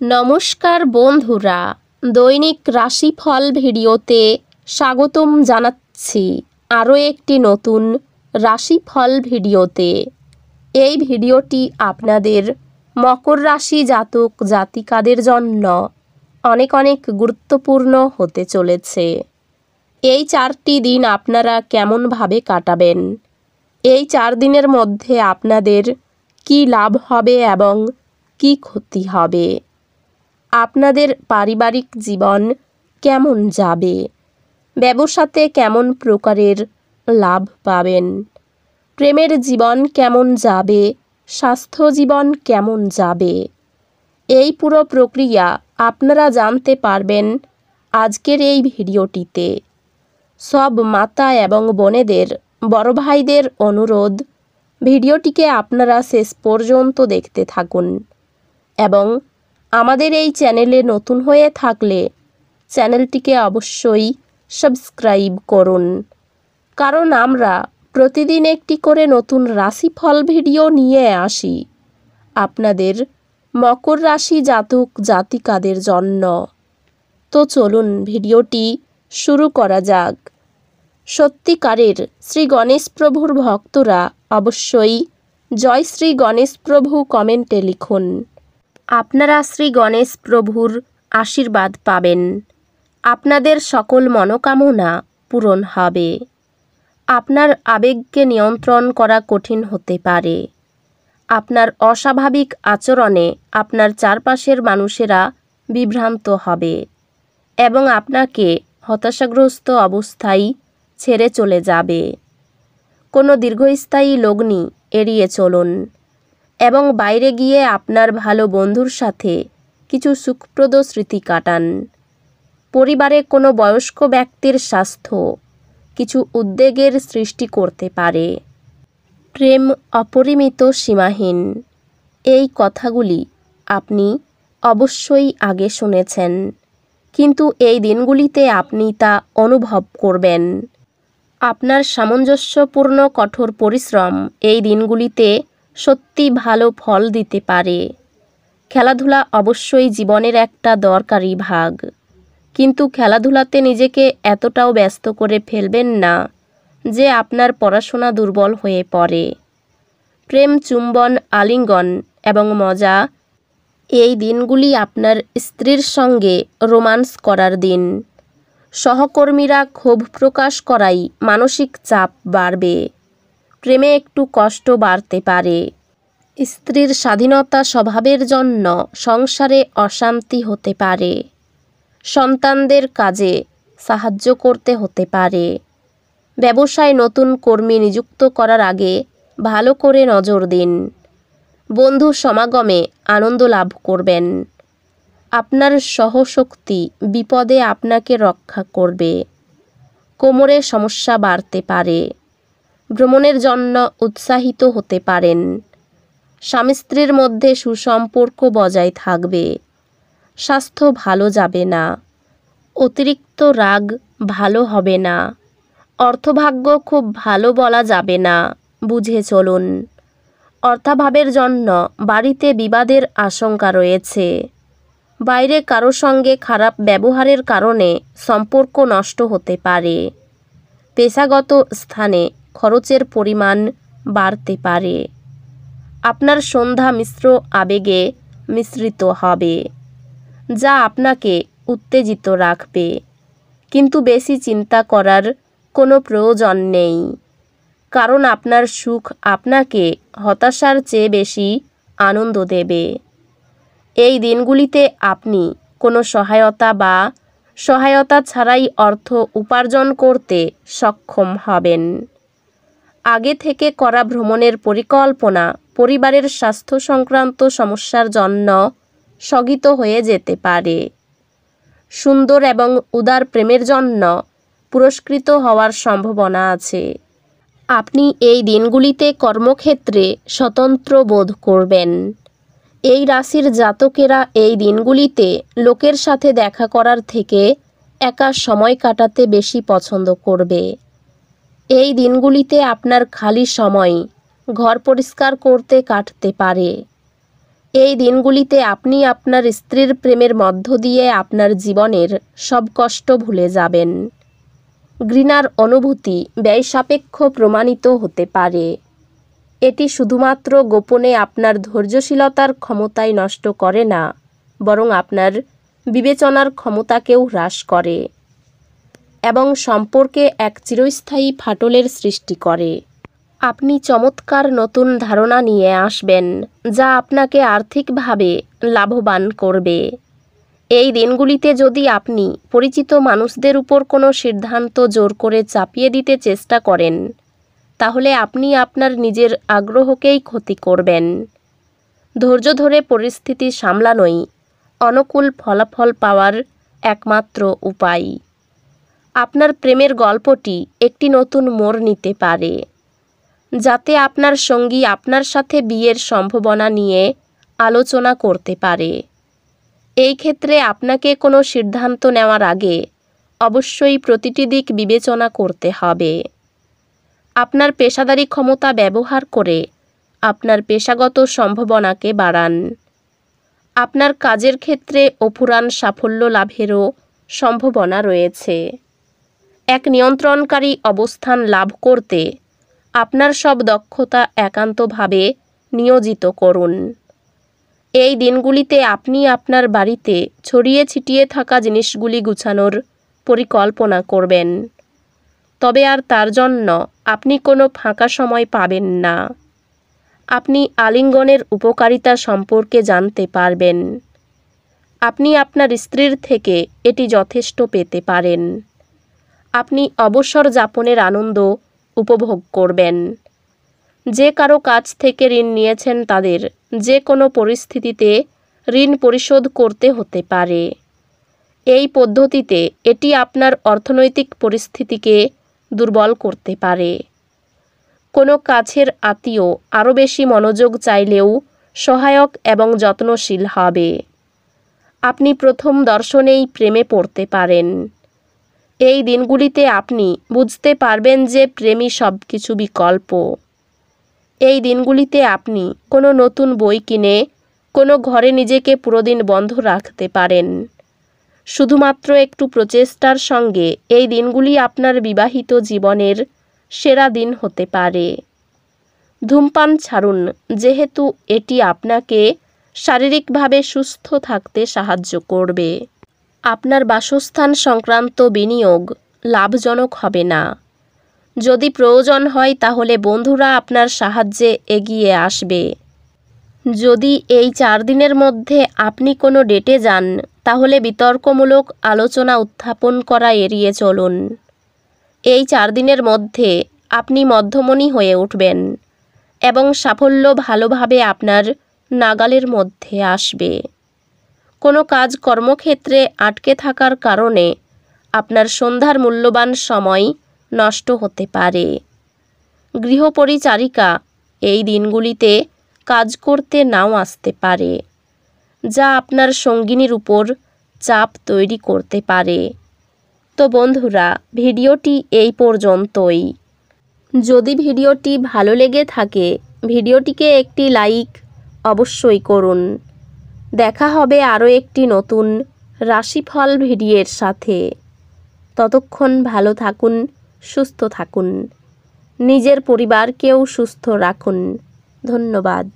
নমস্কার বন্ধুরা, দৈনিক রাশিফল ভিডিওতে স্বাগতম জানাচ্ছি আরও একটি নতুন রাশিফল ভিডিওতে। এই ভিডিওটি আপনাদের মকর রাশি জাতক জাতিকাদের জন্য অনেক গুরুত্বপূর্ণ হতে চলেছে। এই 4টি দিন আপনারা কেমনভাবে কাটাবেন, এই 4 দিনের মধ্যে আপনাদের কি লাভ হবে এবং কি ক্ষতি হবে, আপনাদের পারিবারিক জীবন কেমন যাবে, ব্যবসাতে কেমন প্রকারের লাভ পাবেন, প্রেমের জীবন কেমন যাবে, স্বাস্থ্য জীবন কেমন যাবে, এই পুরো প্রক্রিয়া আপনারা জানতে পারবেন আজকের এই ভিডিওটিতে। সব মাতা এবং বোনেদের, বড় ভাইদের অনুরোধ, ভিডিওটিকে আপনারা শেষ পর্যন্ত দেখতে থাকুন এবং আমাদের এই চ্যানেলে নতুন হয়ে থাকলে চ্যানেলটিকে অবশ্যই সাবস্ক্রাইব করুন, কারণ আমরা প্রতিদিন একটি করে নতুন রাশিফল ভিডিও নিয়ে আসি আপনাদের মকর রাশি জাতক জাতিকাদের জন্য। তো চলুন ভিডিওটি শুরু করা যাক। সত্যিকারের শ্রী গণেশ প্রভুর ভক্তরা অবশ্যই জয় শ্রী গণেশ প্রভু কমেন্টে লিখুন। আপনারা শ্রী গণেশ প্রভুর আশীর্বাদ পাবেন, আপনাদের সকল মনোকামনা পূরণ হবে। আপনার আবেগকে নিয়ন্ত্রণ করা কঠিন হতে পারে। আপনার অস্বাভাবিক আচরণে আপনার চারপাশের মানুষেরা বিভ্রান্ত হবে এবং আপনাকে হতাশাগ্রস্ত অবস্থায় ছেড়ে চলে যাবে। কোনো দীর্ঘস্থায়ী লগ্নি এড়িয়ে চলুন এবং বাইরে গিয়ে আপনার ভালো বন্ধুর সাথে কিছু সুখপ্রদ স্মৃতি কাটান। পরিবারে কোনো বয়স্ক ব্যক্তির স্বাস্থ্য কিছু উদ্বেগের সৃষ্টি করতে পারে। প্রেম অপরিমিত সীমাহীন, এই কথাগুলি আপনি অবশ্যই আগে শুনেছেন, কিন্তু এই দিনগুলিতে আপনি তা অনুভব করবেন। আপনার সামঞ্জস্যপূর্ণ কঠোর পরিশ্রম এই দিনগুলিতে সত্যি ভালো ফল দিতে পারে। খেলাধুলা অবশ্যই জীবনের একটা দরকারি ভাগ, কিন্তু খেলাধুলাতে নিজেকে এতটাও ব্যস্ত করে ফেলবেন না যে আপনার পড়াশোনা দুর্বল হয়ে পড়ে। প্রেম, চুম্বন, আলিঙ্গন এবং মজা, এই দিনগুলি আপনার স্ত্রীর সঙ্গে রোমান্স করার দিন। সহকর্মীরা ক্ষোভ প্রকাশ করাই মানসিক চাপ বাড়বে। প্রেমে একটু কষ্ট বাড়তে পারে। স্ত্রীর স্বাধীনতা স্বভাবের জন্য সংসারে অশান্তি হতে পারে। সন্তানদের কাজে সাহায্য করতে হতে পারে। ব্যবসায় নতুন কর্মী নিযুক্ত করার আগে ভালো করে নজর দিন। বন্ধু সমাগমে আনন্দ লাভ করবেন। আপনার সহশক্তি বিপদে আপনাকে রক্ষা করবে। কোমরে সমস্যা বাড়তে পারে। ভ্রমণের জন্য উৎসাহিত হতে পারেন। স্বামী স্ত্রীর মধ্যে সুসম্পর্ক বজায় থাকবে। স্বাস্থ্য ভালো যাবে না। অতিরিক্ত রাগ ভালো হবে না। অর্থভাগ্য খুব ভালো বলা যাবে না, বুঝে চলুন। অর্থাভাবের জন্য বাড়িতে বিবাদের আশঙ্কা রয়েছে। বাইরে কারো সঙ্গে খারাপ ব্যবহারের কারণে সম্পর্ক নষ্ট হতে পারে। পেশাগত স্থানে খরচের পরিমাণ বাড়তে পারে। আপনার সন্ধ্যা মিশ্র আবেগে মিশ্রিত হবে, যা আপনাকে উত্তেজিত রাখবে, কিন্তু বেশি চিন্তা করার কোনো প্রয়োজন নেই, কারণ আপনার সুখ আপনাকে হতাশার চেয়ে বেশি আনন্দ দেবে। এই দিনগুলিতে আপনি কোনো সহায়তা ছাড়াই অর্থ উপার্জন করতে সক্ষম হবেন। আগে থেকে করা ভ্রমণের পরিকল্পনা পরিবারের স্বাস্থ্য সংক্রান্ত সমস্যার জন্য স্থগিত হয়ে যেতে পারে। সুন্দর এবং উদার প্রেমের জন্য পুরস্কৃত হওয়ার সম্ভাবনা আছে। আপনি এই দিনগুলিতে কর্মক্ষেত্রে স্বতন্ত্র বোধ করবেন। এই রাশির জাতকেরা এই দিনগুলিতে লোকের সাথে দেখা করার থেকে একা সময় কাটাতে বেশি পছন্দ করবে। এই দিনগুলিতে আপনার খালি সময় ঘর পরিষ্কার করতে কাটতে পারে। এই দিনগুলিতে আপনি আপনার স্ত্রীর প্রেমের মধ্য দিয়ে আপনার জীবনের সব কষ্ট ভুলে যাবেন। ঘৃণার অনুভূতি ব্যয়সাপেক্ষ প্রমাণিত হতে পারে। এটি শুধুমাত্র গোপনে আপনার ধৈর্যশীলতার ক্ষমতাই নষ্ট করে না, বরং আপনার বিবেচনার ক্ষমতাকেও হ্রাস করে এবং সম্পর্কে এক চিরস্থায়ী ফাটলের সৃষ্টি করে। আপনি চমৎকার নতুন ধারণা নিয়ে আসবেন যা আপনাকে আর্থিকভাবে লাভবান করবে। এই দিনগুলিতে যদি আপনি পরিচিত মানুষদের উপর কোনো সিদ্ধান্ত জোর করে চাপিয়ে দিতে চেষ্টা করেন, তাহলে আপনি আপনার নিজের আগ্রহকেই ক্ষতি করবেন। ধৈর্য ধরে পরিস্থিতি সামলানোই অনুকূল ফলাফল পাওয়ার একমাত্র উপায়। আপনার প্রেমের গল্পটি একটি নতুন মোড় নিতে পারে, যাতে আপনার সঙ্গী আপনার সাথে বিয়ের সম্ভাবনা নিয়ে আলোচনা করতে পারে। এই ক্ষেত্রে আপনাকে কোনো সিদ্ধান্ত নেওয়ার আগে অবশ্যই প্রতিটি দিক বিবেচনা করতে হবে। আপনার পেশাদারী ক্ষমতা ব্যবহার করে আপনার পেশাগত সম্ভাবনাকে বাড়ান। আপনার কাজের ক্ষেত্রে অফুরান সাফল্য লাভেরও সম্ভাবনা রয়েছে। এক নিয়ন্ত্রণকারী অবস্থান লাভ করতে আপনার সব দক্ষতা একান্তভাবে নিয়োজিত করুন। এই দিনগুলিতে আপনি আপনার বাড়িতে ছড়িয়ে ছিটিয়ে থাকা জিনিসগুলি গুছানোর পরিকল্পনা করবেন, তবে আর তার জন্য আপনি কোনো ফাঁকা সময় পাবেন না। আপনি আলিঙ্গনের উপকারিতা সম্পর্কে জানতে পারবেন। আপনি আপনার স্ত্রীর থেকে এটি যথেষ্ট পেতে পারেন। আপনি অবসর যাপনের আনন্দ উপভোগ করবেন। যে কারো কাছ থেকে ঋণ নিয়েছেন তাদের যে কোনো পরিস্থিতিতে ঋণ পরিশোধ করতে হতে পারে। এই পদ্ধতিতে এটি আপনার অর্থনৈতিক পরিস্থিতিকে দুর্বল করতে পারে। কোনো কাছের আত্মীয় আরও বেশি মনোযোগ চাইলেও সহায়ক এবং যত্নশীল হবে। আপনি প্রথম দর্শনেই প্রেমে পড়তে পারেন। এই দিনগুলিতে আপনি বুঝতে পারবেন যে প্রেমই সব কিছু বিকল্প। এই দিনগুলিতে আপনি কোনো নতুন বই কিনে কোনো ঘরে নিজেকে পুরোদিন বন্ধ রাখতে পারেন। শুধুমাত্র একটু প্রচেষ্টার সঙ্গে এই দিনগুলি আপনার বিবাহিত জীবনের সেরা দিন হতে পারে। ধূমপান ছাড়ুন, যেহেতু এটি আপনাকে শারীরিকভাবে সুস্থ থাকতে সাহায্য করবে। আপনার বাসস্থান সংক্রান্ত বিনিয়োগ লাভজনক হবে না। যদি প্রয়োজন হয় তাহলে বন্ধুরা আপনার সাহায্যে এগিয়ে আসবে। যদি এই 4 দিনের মধ্যে আপনি কোনো ডেটে যান, তাহলে বিতর্কমূলক আলোচনা উত্থাপন করা এড়িয়ে চলুন। এই 4 দিনের মধ্যে আপনি মধ্যমণি হয়ে উঠবেন এবং সাফল্য ভালোভাবে আপনার নাগালের মধ্যে আসবে। কোনো কাজ কর্মক্ষেত্রে আটকে থাকার কারণে আপনার সন্ধ্যার মূল্যবান সময় নষ্ট হতে পারে। গৃহপরিচারিকা এই দিনগুলিতে কাজ করতে নাও আসতে পারে, যা আপনার সঙ্গিনীর উপর চাপ তৈরি করতে পারে। তো বন্ধুরা, ভিডিওটি এই পর্যন্তই। যদি ভিডিওটি ভালো লেগে থাকে ভিডিওটিকে একটি লাইক অবশ্যই করুন। দেখা হবে আরও একটি নতুন রাশিফল ভিডিওর সাথে। ততক্ষণ ভালো থাকুন, সুস্থ থাকুন, নিজের পরিবারকেও সুস্থ রাখুন। ধন্যবাদ।